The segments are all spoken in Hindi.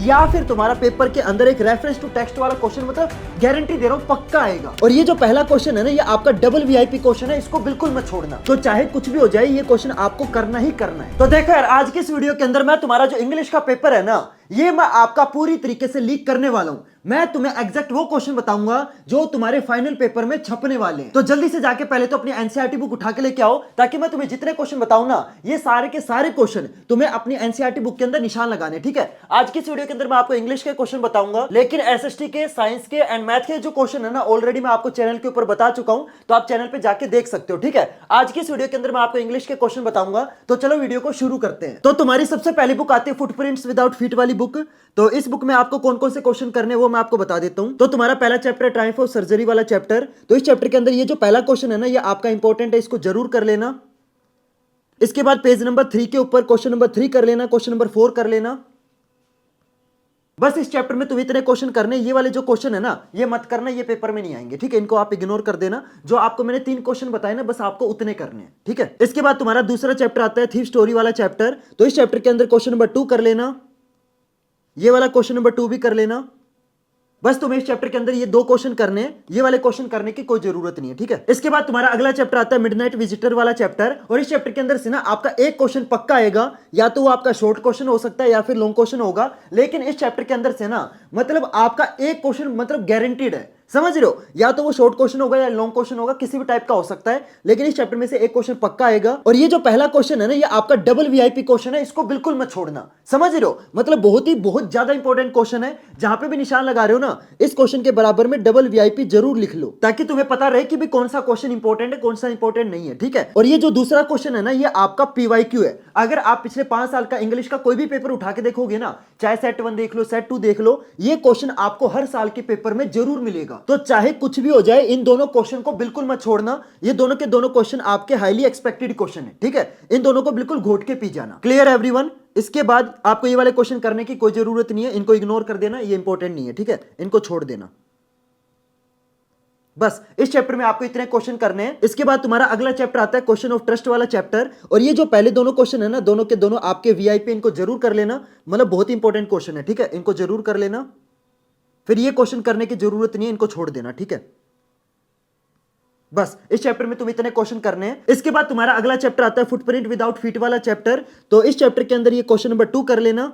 या फिर तुम्हारा पेपर के अंदर एक रेफरेंस टू टेक्स्ट वाला क्वेश्चन, मतलब गारंटी दे रहा हूँ पक्का आएगा। और ये जो पहला क्वेश्चन है ना, ये आपका डबल वीआईपी क्वेश्चन है, इसको बिल्कुल मत छोड़ना। तो चाहे कुछ भी हो जाए, ये क्वेश्चन आपको करना ही करना है। तो देखो यार, आज की इस वीडियो के अंदर मैं तुम्हारा जो इंग्लिश का पेपर है ना, ये मैं आपका पूरी तरीके से लीक करने वाला हूं। मैं तुम्हें एग्जैक्ट वो क्वेश्चन बताऊंगा जो तुम्हारे फाइनल पेपर में छपने वाले हैं। तो जल्दी से जाके पहले तो अपनी एनसीईआरटी बुक उठा के लेके आओ, ताकि मैं तुम्हें जितने क्वेश्चन बताऊं ना, ये सारे के सारे क्वेश्चन तुम्हें अपनी एनसीईआरटी बुक के अंदर निशान लगाने, ठीक है। आज की इस वीडियो के अंदर मैं आपको इंग्लिश के क्वेश्चन बताऊंगा, लेकिन एसएसटी के, साइंस के एंड मैथ के जो क्वेश्चन है ना, ऑलरेडी मैं आपको चैनल के ऊपर बता चुका हूं, तो आप चैनल पे जाके देख सकते हो, ठीक है। आज की इस वीडियो के अंदर मैं आपको इंग्लिश के क्वेश्चन बताऊंगा, तो चलो वीडियो को शुरू करते हैं। तो तुम्हारी सबसे पहली बुक आती है फुटप्रिंट्स विदाउट फीट वाली बुक। तो इस बुक में आपको कौन कौन से क्वेश्चन करने हैं वो मैं आपको बता देता हूं। तो तुम्हारा पहला चैप्टर है ट्रायम्फ ऑफ सर्जरी वाला चैप्टर। तो इस चैप्टर के अंदर ये जो पहला क्वेश्चन है ना, ये आपका इंपॉर्टेंट है, इसको जरूर कर लेना। इसके बाद पेज नंबर 3 के ऊपर क्वेश्चन नंबर 3 कर लेना, क्वेश्चन नंबर 4 कर लेना। बस इस चैप्टर में तुम इतने क्वेश्चन करने, ये वाले जो क्वेश्चन है ना, ये मत करना, ये पेपर में नहीं आएंगे, ठीक है। इनको आप इग्नोर कर देना। जो आपको मैंने 3 क्वेश्चन बताए ना, बस आपको उतने करने हैं, ठीक है। इसके बाद तुम्हारा दूसरा चैप्टर आता है थीफ स्टोरी वाला चैप्टर। तो इस चैप्टर के अंदर क्वेश्चन नंबर 2 कर लेना, ये वाला क्वेश्चन नंबर 2 भी कर लेना। बस तुम्हें इस चैप्टर के अंदर ये 2 क्वेश्चन करने हैं, ये वाले क्वेश्चन करने की कोई जरूरत नहीं है, ठीक है। इसके बाद तुम्हारा अगला चैप्टर आता है मिडनाइट विजिटर वाला चैप्टर। और इस चैप्टर के अंदर से ना आपका एक क्वेश्चन पक्का आएगा, या तो वो आपका शॉर्ट क्वेश्चन हो सकता है या फिर लॉन्ग क्वेश्चन होगा, लेकिन इस चैप्टर के अंदर से ना मतलब आपका एक क्वेश्चन मतलब गारंटीड है, समझ रहे हो। या तो वो शॉर्ट क्वेश्चन होगा या लॉन्ग क्वेश्चन होगा, किसी भी टाइप का हो सकता है, लेकिन इस चैप्टर में से एक क्वेश्चन पक्का आएगा। और ये जो पहला क्वेश्चन है ना, ये आपका डबल वीआईपी क्वेश्चन है, इसको बिल्कुल मत छोड़ना, समझ रहे हो। मतलब बहुत ज्यादा इंपॉर्टेंट क्वेश्चन है। जहां पे भी निशान लगा रहे हो ना, इस क्वेश्चन के बराबर में डबल वीआईपी जरूर लिख लो, ताकि तुम्हें पता रहे कि भी कौन सा क्वेश्चन इंपॉर्टेंट है, कौन सा इंपॉर्टेंट नहीं है, ठीक है। और ये जो दूसरा क्वेश्चन है ना, ये आपका पीवाईक्यू है। अगर आप पिछले 5 साल का इंग्लिश का कोई भी पेपर उठा के देखोगे ना, चाहे सेट 1 देख लो, सेट 2 देख लो, ये क्वेश्चन आपको हर साल के पेपर में जरूर मिलेगा। तो चाहे कुछ भी हो जाए, इन दोनों क्वेश्चन को बिल्कुल मत छोड़ना। ये दोनों के दोनों क्वेश्चन आपके हाईली एक्सपेक्टेड क्वेश्चन है, ठीक है। इन दोनों को बिल्कुल घोट के पी जाना। Clear everyone. इसके बाद आपको ये वाले क्वेश्चन करने की कोई जरूरत नहीं है, इनको इग्नोर कर देना, ये इंपॉर्टेंट नहीं है, ठीक है, इनको छोड़ देना। बस इस चैप्टर में आपको इतने क्वेश्चन करने हैं। इसके बाद तुम्हारा अगला चैप्टर आता है क्वेश्चन ऑफ ट्रस्ट वाला चैप्टर। और ये जो पहले दोनों क्वेश्चन है ना, दोनों के दोनों आपके वीआईपी, इनको जरूर कर लेना, मतलब बहुत इंपॉर्टेंट क्वेश्चन है, ठीक है, इनको जरूर कर लेना। फिर ये क्वेश्चन करने की जरूरत नहीं है, इनको छोड़ देना, ठीक है। बस इस चैप्टर में तुम इतने क्वेश्चन करने हैं। इसके बाद तुम्हारा अगला चैप्टर आता है फुटप्रिंट विदाउट फीट वाला चैप्टर। तो इस चैप्टर के अंदर ये क्वेश्चन नंबर 2 कर लेना।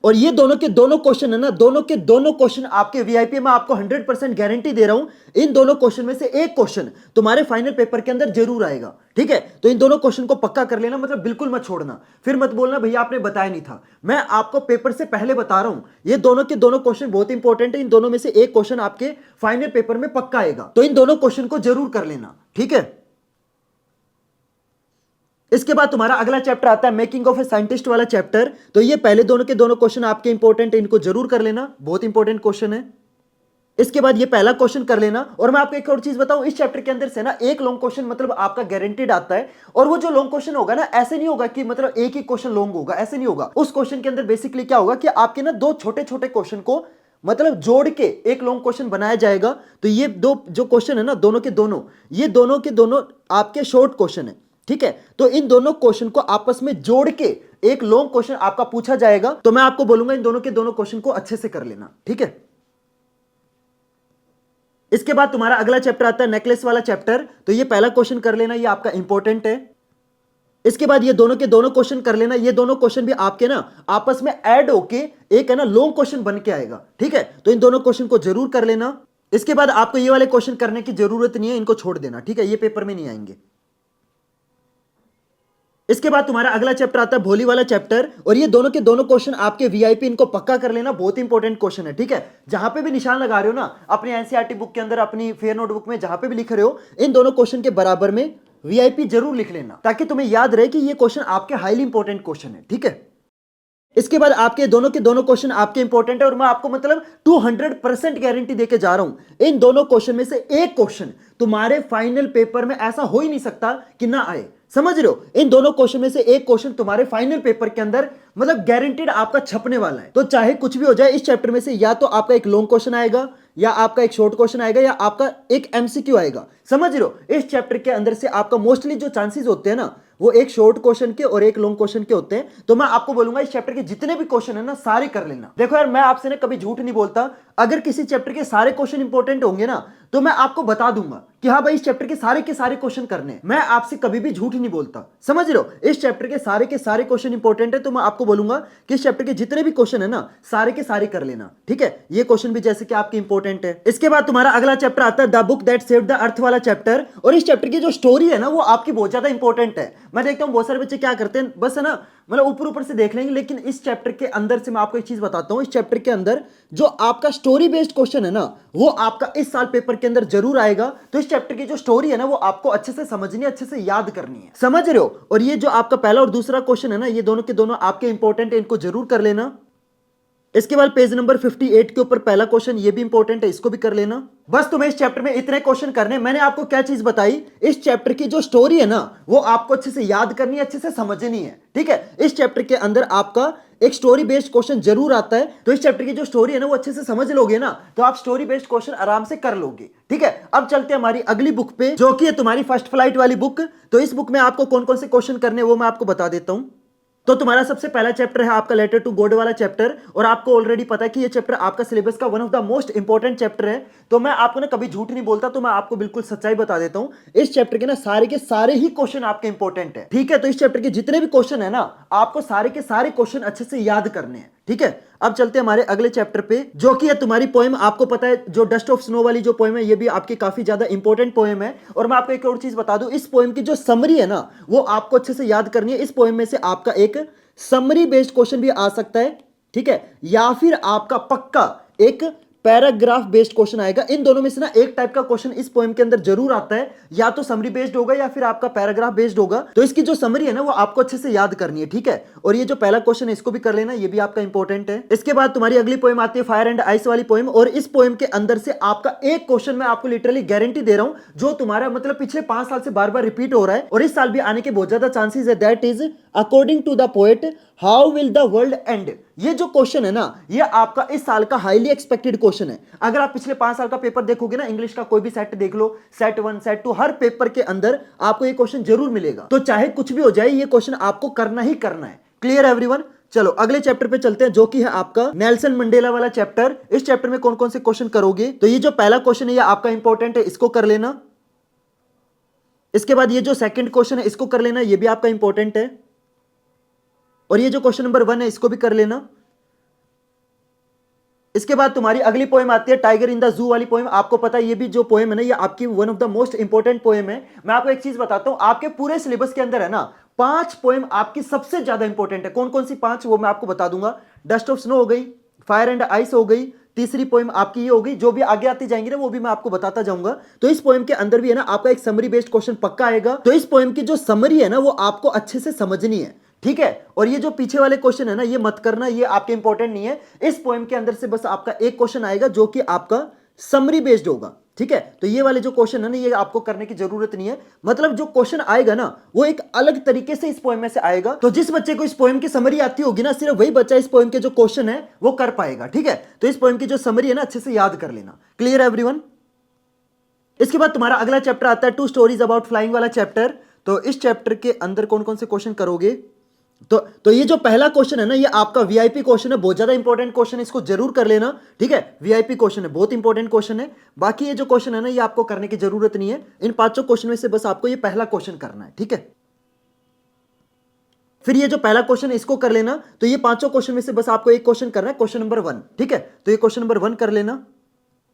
और ये दोनों के दोनों क्वेश्चन है ना, दोनों के दोनों क्वेश्चन आपके वीआईपी में, आपको 100% गारंटी दे रहा हूं। इन दोनों क्वेश्चन में से एक क्वेश्चन तुम्हारे फाइनल पेपर के अंदर जरूर आएगा, ठीक है। तो इन दोनों क्वेश्चन को पक्का कर लेना, मतलब बिल्कुल मत छोड़ना। फिर मत बोलना भैया आपने बताया नहीं था, मैं आपको पेपर से पहले बता रहा हूं। ये दोनों के दोनों क्वेश्चन बहुत इंपॉर्टेंट है। इन दोनों में से एक क्वेश्चन आपके फाइनल पेपर में पक्का आएगा, तो इन दोनों क्वेश्चन को जरूर कर लेना, ठीक है। इसके बाद तुम्हारा अगला चैप्टर आता है मेकिंग ऑफ ए साइंटिस्ट वाला चैप्टर। तो ये पहले दोनों के दोनों क्वेश्चन आपके इंपॉर्टेंट है, इनको जरूर कर लेना, बहुत इंपॉर्टेंट क्वेश्चन है। इसके बाद ये पहला क्वेश्चन कर लेना। और मैं आपको एक और चीज बताऊं, इस चैप्टर के अंदर से ना एक लॉन्ग क्वेश्चन मतलब आपका गारंटीड आता है। और वो जो लॉन्ग क्वेश्चन होगा ना, ऐसे नहीं होगा कि मतलब एक ही क्वेश्चन लॉन्ग होगा, ऐसे नहीं होगा। उस क्वेश्चन के अंदर बेसिकली क्या होगा कि आपके ना 2 छोटे छोटे क्वेश्चन को मतलब जोड़ के एक लॉन्ग क्वेश्चन बनाया जाएगा। तो ये 2 जो क्वेश्चन है ना, दोनों के दोनों, ये दोनों के दोनों आपके शॉर्ट क्वेश्चन है, ठीक है। तो इन दोनों क्वेश्चन को आपस में जोड़ के एक लॉन्ग क्वेश्चन आपका पूछा जाएगा। तो मैं आपको बोलूंगा इन दोनों के दोनों क्वेश्चन को अच्छे से कर लेना, ठीक है। इसके बाद तुम्हारा अगला चैप्टर आता है नेकलेस वाला चैप्टर। तो ये पहला क्वेश्चन कर लेना, ये आपका इंपॉर्टेंट है। इसके बाद ये दोनों के दोनों क्वेश्चन कर लेना। ये दोनों क्वेश्चन भी आपके ना आपस में ऐड होके एक है ना लॉन्ग क्वेश्चन बन के आएगा, ठीक है। तो इन दोनों क्वेश्चन को जरूर कर लेना। इसके बाद आपको ये वाले क्वेश्चन करने की जरूरत नहीं है, इनको छोड़ देना, ठीक है, ये पेपर में नहीं आएंगे। इसके बाद तुम्हारा अगला चैप्टर आता है भोली वाला चैप्टर। और ये दोनों के दोनों क्वेश्चन आपके वीआईपी, इनको पक्का कर लेना, बहुत इंपॉर्टेंट क्वेश्चन है, ठीक है। जहां पे भी निशान लगा रहे हो ना, अपनी एनसीईआरटी बुक के अंदर, अपनी फेयर नोटबुक में, जहां पे भी लिख रहे हो, इन दोनों क्वेश्चन के बराबर में वीआईपी जरूर लिख लेना, ताकि तुम्हें याद रहे कि ये क्वेश्चन आपके हाईली इंपॉर्टेंट क्वेश्चन है, ठीक है। इसके बाद आपके दोनों के दोनों क्वेश्चन आपके इंपॉर्टेंट है। और मैं आपको मतलब 200% गारंटी देके जा रहा हूं, इन दोनों क्वेश्चन में से एक क्वेश्चन तुम्हारे फाइनल पेपर में ऐसा हो ही नहीं सकता कि ना आए, समझ रहे हो। इन दोनों क्वेश्चन में से एक क्वेश्चन तुम्हारे फाइनल पेपर के अंदर मतलब गारंटीड आपका छपने वाला है। तो चाहे कुछ भी हो जाए, इस चैप्टर में से या तो आपका एक लॉन्ग क्वेश्चन आएगा, या आपका एक शॉर्ट क्वेश्चन आएगा, या आपका एक एमसीक्यू आएगा, समझ रहे हो। इस चैप्टर के अंदर से आपका मोस्टली जो चांसेस होते हैं ना, वो एक शॉर्ट क्वेश्चन के और एक लॉन्ग क्वेश्चन के होते हैं। तो मैं आपको बोलूंगा इस चैप्टर के जितने भी क्वेश्चन है ना सारे कर लेना। देखो यार मैं आपसे ना कभी झूठ नहीं बोलता, अगर किसी चैप्टर के सारे क्वेश्चन इंपॉर्टेंट होंगे ना तो मैं आपको बता दूंगा कि हाँ भाई इस चैप्टर के सारे क्वेश्चन करने हैं। मैं आपसे कभी भी झूठ नहीं बोलता, समझ रहे हो। इस चैप्टर के सारे क्वेश्चन इंपॉर्टेंट है, तो मैं आपको बोलूंगा कि इस चैप्टर के जितने भी क्वेश्चन है ना सारे के सारे कर लेना, ठीक है। ये क्वेश्चन भी जैसे कि आपके इंपॉर्टेंट है। इसके बाद तुम्हारा अगला चैप्टर आता है the book that saved the earth वाला चैप्टर। और इस चैप्टर की जो स्टोरी है ना वो आपकी बहुत ज्यादा इंपॉर्टेंट है। मैं देखता हूँ बहुत सारे बच्चे क्या करते हैं, बस है ना मतलब ऊपर ऊपर से देख लेंगे, लेकिन इस चैप्टर के अंदर से मैं आपको एक चीज बताता हूं। इस चैप्टर के अंदर जो आपका स्टोरी बेस्ड क्वेश्चन है ना वो आपका इस साल पेपर के अंदर जरूर आएगा। तो इस चैप्टर की जो स्टोरी है ना वो आपको अच्छे से समझनी है, अच्छे से याद करनी है, समझ रहे हो। और ये जो आपका पहला और दूसरा क्वेश्चन है ना ये दोनों के दोनों आपके इंपॉर्टेंट है, इनको जरूर कर लेना। इसके बाद पेज नंबर 58 के ऊपर पहला क्वेश्चन ये भी इंपॉर्टेंट है, इसको भी कर लेना। बस तुम्हें इस चैप्टर में इतने क्वेश्चन करने। मैंने आपको क्या चीज बताई, इस चैप्टर की जो स्टोरी है ना वो आपको अच्छे से याद करनी है, अच्छे से समझनी है, ठीक है। इस चैप्टर के अंदर आपका एक स्टोरी बेस्ड क्वेश्चन जरूर आता है, तो इस चैप्टर की जो स्टोरी है ना वो अच्छे से समझ लोगे ना तो आप स्टोरी बेस्ड क्वेश्चन आराम से कर लोगे, ठीक है। अब चलते हैं हमारी अगली बुक पे जो कि है तुम्हारी फर्स्ट फ्लाइट वाली बुक। तो इस बुक में आपको कौन कौन से क्वेश्चन करने हैं वो मैं आपको बता देता हूं। तो तुम्हारा सबसे पहला चैप्टर है आपका लेटर टू गॉड वाला चैप्टर, और आपको ऑलरेडी पता है कि ये चैप्टर आपका सिलेबस का one of the most important chapter है। तो मैं आपको ना कभी झूठ नहीं बोलता, तो मैं आपको बिल्कुल सच्चाई बता देता हूं। इस चैप्टर के सारे ही क्वेश्चन आपके इंपॉर्टेंट है, ठीक है। तो इस चैप्टर के जितने भी क्वेश्चन है ना आपको सारे के सारे क्वेश्चन अच्छे से याद करने हैं, ठीक है। अब चलते हैं हमारे अगले चैप्टर पे जो कि है तुम्हारी पोएम। आपको पता है जो डस्ट ऑफ स्नो वाली जो पोएम है ये भी आपकी काफी ज्यादा इंपॉर्टेंट पोएम है। और मैं आपको एक और चीज बता दूं, इस पोएम की जो समरी है ना वो आपको अच्छे से याद करनी है। इस पोएम में से आपका एक समरी बेस्ड क्वेश्चन भी आ सकता है, ठीक है, या फिर आपका पक्का एक पैराग्राफ बेस्ड क्वेश्चन आएगा। इन दोनों में से ना एक टाइप का क्वेश्चन इस पोएम के अंदर जरूर आता है, या तो समरी बेस्ड होगा या फिर आपका पैराग्राफ बेस्ड होगा। तो इसकी जो समरी है ना वो आपको अच्छे से याद करनी है, ठीक है। और ये जो पहला क्वेश्चन है इसको भी कर लेना, ये भी आपका इंपॉर्टेंट है। इसके बाद तुम्हारी अगली पोएम आती है फायर एंड आइस वाली पोएम, और इस पोएम के अंदर से आपका एक क्वेश्चन मैं आपको लिटरली गारंटी दे रहा हूं जो तुम्हारा मतलब पिछले 5 साल से बार बार रिपीट हो रहा है और इस साल भी आने के बहुत ज्यादा चांसेस है। That is according to the poet how will the world end. ये जो क्वेश्चन है ना ये आपका इस साल का हाईली एक्सपेक्टेड क्वेश्चन है। अगर आप पिछले 5 साल का पेपर देखोगे ना, इंग्लिश का कोई भी सेट देख लो, सेट 1 सेट 2, हर पेपर के अंदर आपको ये क्वेश्चन जरूर मिलेगा। तो चाहे कुछ भी हो जाए ये क्वेश्चन आपको करना ही करना है। Clear everyone. चलो अगले चैप्टर पे चलते हैं जो कि है आपका नेल्सन मंडेला वाला चैप्टर। इस चैप्टर में कौन कौन से क्वेश्चन करोगे, तो ये जो पहला क्वेश्चन है ये आपका इंपॉर्टेंट है, इसको कर लेना। इसके बाद ये जो सेकंड क्वेश्चन है इसको कर लेना, ये भी आपका इंपॉर्टेंट है। और ये जो क्वेश्चन नंबर 1 है इसको भी कर लेना। इसके बाद तुम्हारी अगली पोएम आती है टाइगर इन द जू वाली पोएम। आपको पता है ये भी जो पोएम है ना ये आपकी one of the most important poem है। मैं आपको एक चीज बताता हूं, आपके पूरे सिलेबस के अंदर है ना 5 पोएम आपकी सबसे ज्यादा इंपॉर्टेंट है। कौन कौन सी 5 वो मैं आपको बता दूंगा। डस्ट ऑफ स्नो हो गई, फायर एंड आइस हो गई, तीसरी पोएम आपकी ये हो गई। जो भी आगे आती जाएंगी ना वो भी मैं आपको बताता जाऊंगा। तो इस पोएम के अंदर भी है ना आपका एक समरी बेस्ड क्वेश्चन पक्का आएगा। तो इस पोएम की जो समरी है ना वो आपको अच्छे से समझनी है, ठीक है। और ये जो पीछे वाले क्वेश्चन है ना ये मत करना, ये आपके इंपॉर्टेंट नहीं है। इस पोएम के अंदर से बस आपका एक क्वेश्चन आएगा जो कि आपका समरी बेस्ड होगा, ठीक है। तो ये वाले जो क्वेश्चन है ना ये आपको करने की जरूरत नहीं है। मतलब जो क्वेश्चन आएगा ना वो एक अलग तरीके से इस पोएम में से आएगा। तो जिस बच्चे को इस पोएम की समरी आती होगी ना सिर्फ वही बच्चा इस पोएम के जो क्वेश्चन है वो कर पाएगा, ठीक है। तो इस पोएम की जो समरी है ना अच्छे से याद कर लेना। Clear everyone. इसके बाद तुम्हारा अगला चैप्टर आता है 2 स्टोरीज अबाउट फ्लाइंग वाला चैप्टर। तो इस चैप्टर के अंदर कौन कौन से क्वेश्चन करोगे, तो ये जो पहला क्वेश्चन है ना ये आपका वीआईपी क्वेश्चन है, बहुत ज्यादा इंपॉर्टेंट क्वेश्चन है, इसको जरूर कर लेना, ठीक है। वीआईपी क्वेश्चन है, बहुत इंपॉर्टेंट क्वेश्चन है। बाकी ये जो क्वेश्चन है ना ये आपको करने की जरूरत नहीं है। इन 5 क्वेश्चन में से बस आपको ये पहला क्वेश्चन करना है, ठीक है। फिर ये जो पहला क्वेश्चन है इसको कर लेना। तो ये 5 क्वेश्चन में से बस आपको एक क्वेश्चन करना है, क्वेश्चन नंबर 1, ठीक है। तो ये क्वेश्चन नंबर 1 कर लेना।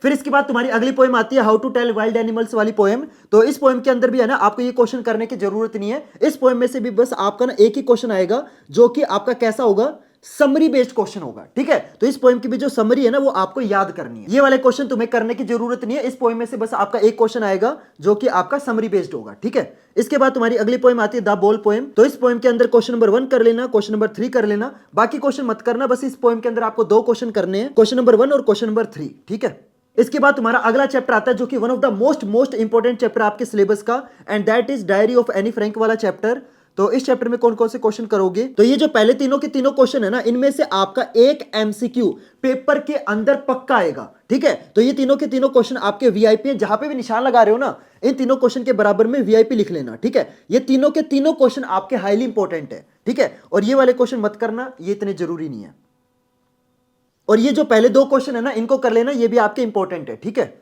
फिर इसके बाद तुम्हारी अगली पोएम आती है how to tell wild animals वाली पोएम। तो इस पोएम के अंदर भी है ना आपको ये क्वेश्चन करने की जरूरत नहीं है। इस पोएम में से भी बस आपका ना एक ही क्वेश्चन आएगा जो कि आपका कैसा होगा, समरी बेस्ड क्वेश्चन होगा, ठीक है। तो इस पोएम की भी जो समरी है ना वो आपको याद करनी है। ये वाले क्वेश्चन तुम्हें करने की जरूरत नहीं है। इस पोएम में से बस आपका एक क्वेश्चन आएगा जो कि आपका समरी बेस्ड होगा, ठीक है। इसके बाद तुम्हारी अगली पोएम आती है द बॉल पोएम। तो इस पोएम के अंदर क्वेश्चन नंबर 1 कर लेना, क्वेश्चन नंबर 3 कर लेना, बाकी क्वेश्चन मत करना। बस इस पोएम के अंदर आपको 2 क्वेश्चन करने हैं, क्वेश्चन नंबर 1 और क्वेश्चन नंबर 3, ठीक है। इसके बाद तुम्हारा अगला चैप्टर आता है जो कि one of the most important chapter आपके सिलेबस का, and that is diary of Anne Frank वाला चैप्टर। तो इस चैप्टर में कौन कौन से क्वेश्चन करोगे, तो ये जो पहले तीनों के तीनों क्वेश्चन है ना इनमें से आपका एक एमसीक्यू पेपर के अंदर पक्का आएगा, ठीक है। तो ये तीनों के तीनों क्वेश्चन आपके वीआईपी है, जहां पे भी निशान लगा रहे हो ना इन तीनों क्वेश्चन के बराबर में वीआईपी लिख लेना, ठीक है। ये तीनों के तीनों क्वेश्चन आपके हाईली इंपॉर्टेंट है, ठीक है। और ये वाले क्वेश्चन मत करना, ये इतने जरूरी नहीं है। और ये जो पहले दो क्वेश्चन है ना, इनको कर लेना, ये भी आपके इंपॉर्टेंट है, ठीक है।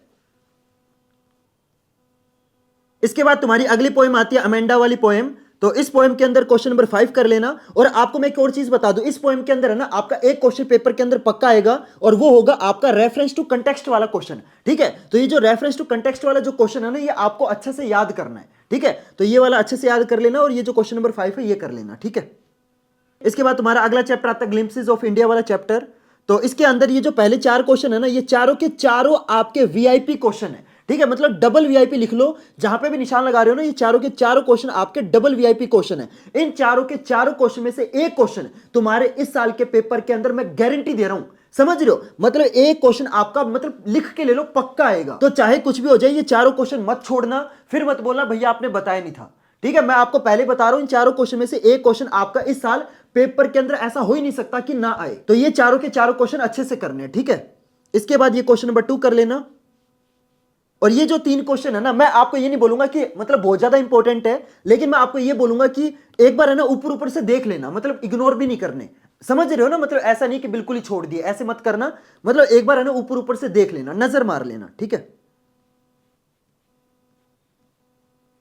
इसके बाद तुम्हारी अगली पोएम आती है अमेंडा वाली पोएम। तो इस पोएम के अंदर क्वेश्चन नंबर 5 कर लेना। और आपको मैं एक और चीज बता दूं, इस पोएम के अंदर है ना आपका एक क्वेश्चन पेपर के अंदर पक्का आएगा, और वो होगा आपका रेफरेंस टू कंटेक्स्ट वाला क्वेश्चन, ठीक है। तो ये जो रेफरेंस टू कंटेक्स्ट वाला जो क्वेश्चन है ना, ये आपको अच्छे से याद करना है, ठीक है। तो ये वाला अच्छे से याद कर लेना, और ये जो क्वेश्चन नंबर 5 है ये कर लेना, ठीक है। इसके बाद तुम्हारा अगला चैप्टर आता है ग्लिम्पसेस ऑफ इंडिया वाला चैप्टर। तो इसके अंदर ये जो पहले 4 क्वेश्चन है ना, ये चारों के चारों आपके वीआईपी क्वेश्चन है, ठीक है। मतलब डबल वीआईपी लिख लो, जहां पे भी निशान लगा रहे हो ना, ये चारों के चारों क्वेश्चन आपके डबल वीआईपी क्वेश्चन है। इन चारों के चारों क्वेश्चन में से एक क्वेश्चन तुम्हारे इस साल के पेपर के अंदर मैं गारंटी दे रहा हूं, समझ रहे हो। मतलब एक क्वेश्चन आपका मतलब लिख के ले लो, पक्का आएगा। तो चाहे कुछ भी हो जाए, ये चारों क्वेश्चन मत छोड़ना, फिर मत बोलना भैया आपने बताया नहीं था, ठीक है। मैं आपको पहले बता रहा हूं, इन चारों क्वेश्चन में से एक क्वेश्चन आपका इस साल पेपर के अंदर ऐसा हो ही नहीं सकता कि ना आए। तो ये चारों के चारों क्वेश्चन अच्छे से करने हैं, ठीक है। इसके बाद ये क्वेश्चन नंबर 2 कर लेना। और ये जो 3 क्वेश्चन है ना, मैं आपको ये नहीं बोलूंगा कि मतलब बहुत ज्यादा इंपॉर्टेंट है, लेकिन मैं आपको ये बोलूंगा कि एक बार है ना ऊपर ऊपर से देख लेना, मतलब इग्नोर भी नहीं करने, समझ रहे हो ना। मतलब ऐसा नहीं कि बिल्कुल ही छोड़ दिए, ऐसे मत करना। मतलब एक बार है ना ऊपर ऊपर से देख लेना, नजर मार लेना, ठीक है।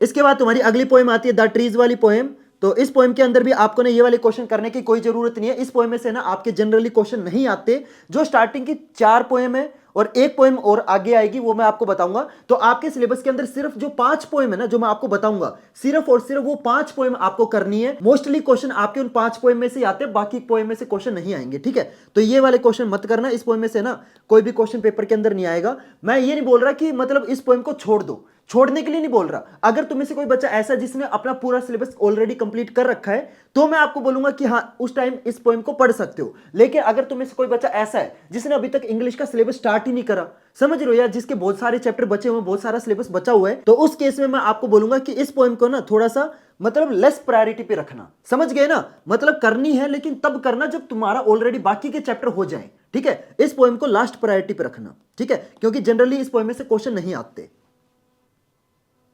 इसके बाद तुम्हारी अगली पोएम आती है द ट्रीज वाली पोएम। तो इस पोएम के अंदर भी आपको ना ये वाले क्वेश्चन करने की कोई जरूरत नहीं है। इस पोएम में से ना आपके जनरली क्वेश्चन नहीं आते। जो स्टार्टिंग की 4 पोएम है और एक पोएम और आगे आएगी, वो मैं आपको बताऊंगा। तो आपके सिलेबस के अंदर सिर्फ जो 5 पोएम है ना, जो मैं आपको बताऊंगा, सिर्फ और सिर्फ वो 5 पोएम आपको करनी है। मोस्टली क्वेश्चन आपके उन 5 पोएम में से आते हैं, बाकी पोएम में से क्वेश्चन नहीं आएंगे, ठीक है। तो ये वाले क्वेश्चन मत करना, इस पोएम में से ना कोई भी क्वेश्चन पेपर के अंदर नहीं आएगा। मैं ये नहीं बोल रहा कि मतलब इस पोएम को छोड़ दो, छोड़ने के लिए नहीं बोल रहा। अगर तुम्हें से कोई बच्चा ऐसा जिसने अपना पूरा सिलेबस ऑलरेडी कंप्लीट कर रखा है, तो मैं आपको बोलूंगा कि हाँ उस टाइम इस पोएम को पढ़ सकते हो। लेकिन अगर तुम्हें से कोई बच्चा ऐसा है जिसने अभी तक इंग्लिश का सिलेबस स्टार्ट ही नहीं करा, समझ रहे हो, या जिसके बहुत सारे चैप्टर बचे हुए, बहुत सारा सिलेबस बचा हुआ है, तो उस केस में मैं आपको बोलूंगा कि इस पोएम को ना थोड़ा सा मतलब लेस प्रायोरिटी पे रखना, समझ गए ना। मतलब करनी है, लेकिन तब करना जब तुम्हारा ऑलरेडी बाकी के चैप्टर हो जाए, ठीक है। इस पोएम को लास्ट प्रायोरिटी पे रखना, ठीक है, क्योंकि जनरली इस पोएम में से क्वेश्चन नहीं आते।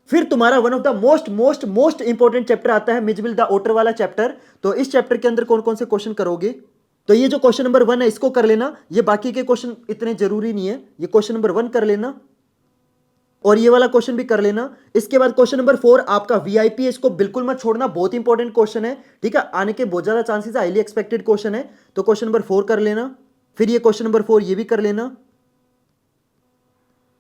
फिर तुम्हारा one of the most important chapter आता है मिजबिल द ओटर वाला चैप्टर। तो इस चैप्टर के अंदर कौन कौन से क्वेश्चन करोगे? तो ये जो क्वेश्चन नंबर 1 है इसको कर लेना, ये बाकी के क्वेश्चन इतने जरूरी नहीं है। ये क्वेश्चन नंबर 1 कर लेना, और ये वाला क्वेश्चन भी कर लेना। इसके बाद क्वेश्चन नंबर 4 आपका वीआईपी है, इसको बिल्कुल मत छोड़ना, बहुत इंपॉर्टेंट क्वेश्चन है, ठीक है। आने के बहुत ज्यादा चांसेस है, हाईली एक्सपेक्टेड क्वेश्चन है। तो क्वेश्चन नंबर 4 कर लेना। फिर ये क्वेश्चन नंबर 4 ये भी कर लेना।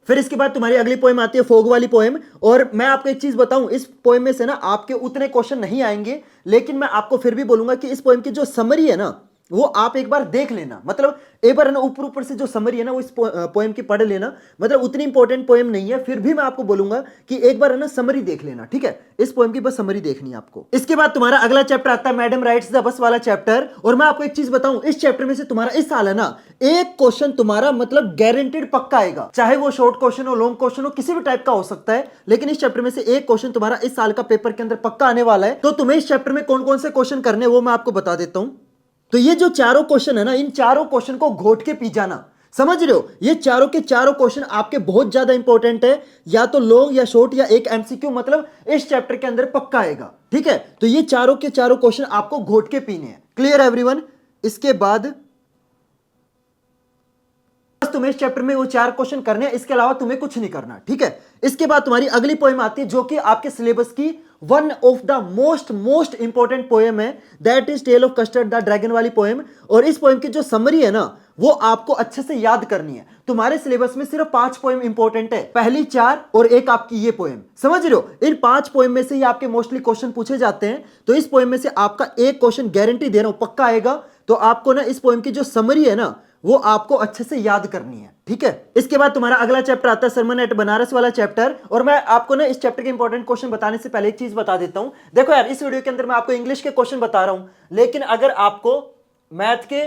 फिर इसके बाद तुम्हारी अगली पोएम आती है फोग वाली पोएम। और मैं आपको एक चीज बताऊं, इस पोएम में से ना आपके उतने क्वेश्चन नहीं आएंगे, लेकिन मैं आपको फिर भी बोलूंगा कि इस पोएम की जो समरी है ना, वो आप एक बार देख लेना। मतलब एक बार है ना ऊपर ऊपर से जो समरी है ना, वो इस पोएम की पढ़ लेना। मतलब उतनी इंपॉर्टेंट पोएम नहीं है, फिर भी मैं आपको बोलूंगा कि एक बार है ना समरी देख लेना, ठीक है। इस पोएम की बस समरी देखनी है आपको। इसके बाद तुम्हारा अगला चैप्टर आता है मैडम राइट्स द बस वाला चैप्टर। और मैं आपको एक चीज बताऊं, इस चैप्टर में से तुम्हारा इस साल है ना एक क्वेश्चन तुम्हारा मतलब गारंटेड पक्का आएगा, चाहे वो शॉर्ट क्वेश्चन हो, लॉन्ग क्वेश्चन हो, किसी भी टाइप का हो सकता है, लेकिन इस चैप्टर में से एक क्वेश्चन तुम्हारा इस साल का पेपर के अंदर पक्का आने वाला है। तो तुम्हें इस चैप्टर में कौन कौन से क्वेश्चन करने वो मैं आपको बता देता हूं। तो ये जो चारों क्वेश्चन है ना, इन चारों क्वेश्चन को घोट के पी जाना, समझ रहे हो। ये चारों के चारों क्वेश्चन आपके बहुत ज्यादा इंपॉर्टेंट है, या तो लॉन्ग या शॉर्ट या एक एमसीक्यू, मतलब इस चैप्टर के अंदर पक्का आएगा, ठीक है। तो ये चारों के चारों क्वेश्चन आपको घोट के पीने हैं। Clear everyone? इसके बाद तुम्हें इस चैप्टर में वो 4 क्वेश्चन करने हैं, इसके अलावा तुम्हें कुछ नहीं करना, ठीक है। इसके बाद तुम्हारी अगली पोएम आती है जो कि आपके सिलेबस की one of the most important poem है, that is tale of custard the dragon वाली पोएम। और इस पोएम की जो समरी है ना, वो आपको अच्छे से याद करनी है। तुम्हारे सिलेबस में सिर्फ 5 पोएम इंपॉर्टेंट है, पहली 4 और एक आपकी ये पोएम, समझ रहे हो। इन 5 पोएम में से ही आपके मोस्टली क्वेश्चन पूछे जाते हैं। तो इस पोएम में से आपका एक क्वेश्चन गारंटी दे रहा हूं पक्का आएगा। तो आपको ना इस पोएम की जो समरी है ना, वो आपको अच्छे से याद करनी है, ठीक है। इसके बाद तुम्हारा अगला चैप्टर आता है सरमन एट बनारस वाला चैप्टर। और मैं आपको ना इस चैप्टर के इंपॉर्टेंट क्वेश्चन बताने से पहले एक चीज बता देता हूं। देखो यार, इस वीडियो के अंदर मैं आपको इंग्लिश के क्वेश्चन बता रहा हूं, लेकिन अगर आपको मैथ के,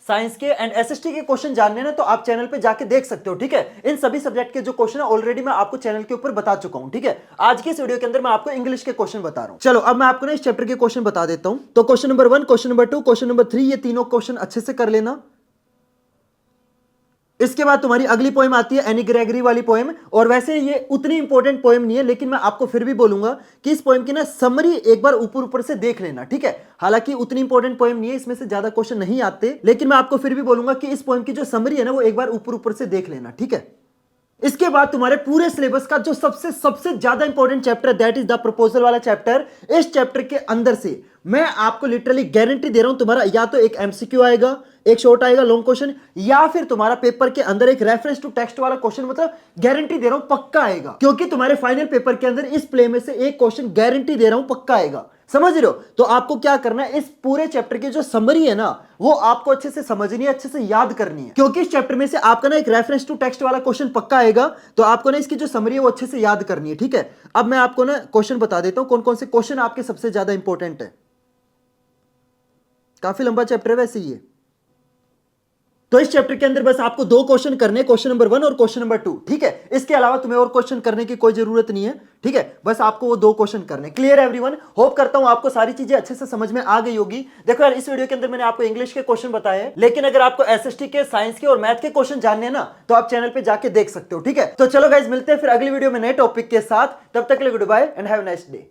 साइंस के एंड एसएसटी के क्वेश्चन जानने ना, तो आप चैनल पे जाके देख सकते हो, ठीक है। इन सभी सब्जेक्ट के जो क्वेश्चन है ऑलरेडी मैं आपको चैनल के ऊपर बता चुका हूं, ठीक है। आज के इस वीडियो के अंदर मैं आपको इंग्लिश के क्वेश्चन बता रहा हूं। चलो अब मैं आपको ना इस चैप्टर के क्वेश्चन बता देता हूं। तो question number 1, question number 2, question number 3, ये तीनों क्वेश्चन अच्छे से कर लेना। इसके बाद तुम्हारी अगली पोएम आती है एनी ग्रेगरी वाली पोएम, और वैसे ये उतनी इंपॉर्टेंट पोएम नहीं है, लेकिन मैं आपको फिर भी बोलूंगा कि इस पोएम की ना समरी एक बार ऊपर ऊपर से देख लेना, ठीक है। हालांकि उतनी इंपॉर्टेंट पोएम नहीं है, इसमें से ज्यादा क्वेश्चन नहीं आते, लेकिन मैं आपको फिर भी बोलूंगा कि इस पोएम की जो समरी है ना वो एक बार ऊपर ऊपर से देख लेना, ठीक है। इसके बाद तुम्हारे पूरे सिलेबस का जो सबसे सबसे ज्यादा important chapter, that is the proposal वाला चैप्टर, इस चैप्टर के अंदर से मैं आपको लिटरली गारंटी दे रहा हूं तुम्हारा या तो एक एमसीक्यू आएगा, एक शॉर्ट आएगा लॉन्ग क्वेश्चन, या फिर तुम्हारा पेपर के अंदर एक रेफरेंस टू टेक्स्ट वाला क्वेश्चन, मतलब गारंटी दे रहा हूं पक्का आएगा, क्योंकि तुम्हारे फाइनल पेपर के अंदर इस प्ले में से एक क्वेश्चन गारंटी दे रहा हूं पक्का आएगा, समझ रहे हो। तो आपको क्या करना है, इस पूरे चैप्टर की जो समरी है ना वो आपको अच्छे से समझनी है, अच्छे से याद करनी है, क्योंकि इस चैप्टर में से आपका ना एक रेफरेंस टू टेक्स्ट वाला क्वेश्चन पक्का आएगा, तो आपको ना इसकी जो समरी है वो अच्छे से याद करनी है, ठीक है। अब मैं आपको ना क्वेश्चन बता देता हूं कौन कौन से क्वेश्चन आपके सबसे ज्यादा इंपॉर्टेंट है। काफी लंबा चैप्टर है वैसे ये। तो इस चैप्टर के अंदर बस आपको दो क्वेश्चन करने, क्वेश्चन नंबर 1 और क्वेश्चन नंबर 2, ठीक है। इसके अलावा तुम्हें और क्वेश्चन करने की कोई जरूरत नहीं है, ठीक है। बस आपको वो दो क्वेश्चन करने। क्लियर है एवरीवन? होप करता हूं आपको सारी चीजें अच्छे से समझ में आ गई होगी। देखो यार, इस वीडियो के अंदर मैंने आपको इंग्लिश के क्वेश्चन बताए हैं, लेकिन अगर आपको एसएसटी के, साइंस के और मैथ के क्वेश्चन जानने हैं ना, तो आप चैनल पे जाके देख सकते हो, ठीक है। तो चलो गाइज, मिलते हैं फिर अगली वीडियो में नए टॉपिक के साथ। तब तक के लिए goodbye and have a nice day.